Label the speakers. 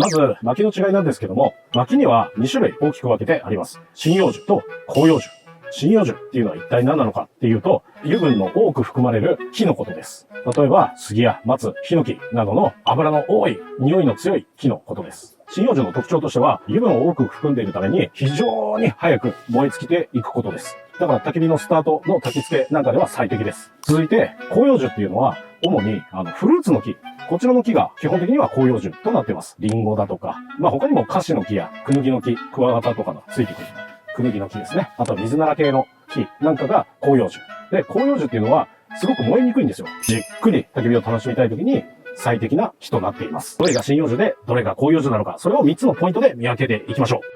Speaker 1: まず、薪の違いなんですけども、薪には2種類大きく分けてあります。針葉樹と広葉樹。針葉樹っていうのは一体何なのかっていうと、油分の多く含まれる木のことです。例えば、杉や松、ヒノキなどの油の多い、匂いの強い木のことです。針葉樹の特徴としては、油分を多く含んでいるために非常に早く燃え尽きていくことです。だから焚き火のスタートの焚き付けなんかでは最適です。続いて、広葉樹っていうのは、主にフルーツの木。こちらの木が基本的には広葉樹となっています。リンゴだとか、他にもカシの木やクヌギの木、クワガタとかがついてくる。クヌギの木ですね。あとは水なら系の木なんかが広葉樹。で、広葉樹っていうのはすごく燃えにくいんですよ。じっくり焚き火を楽しみたいときに最適な木となっています。どれが針葉樹で、どれが広葉樹なのか、それを3つのポイントで見分けていきましょう。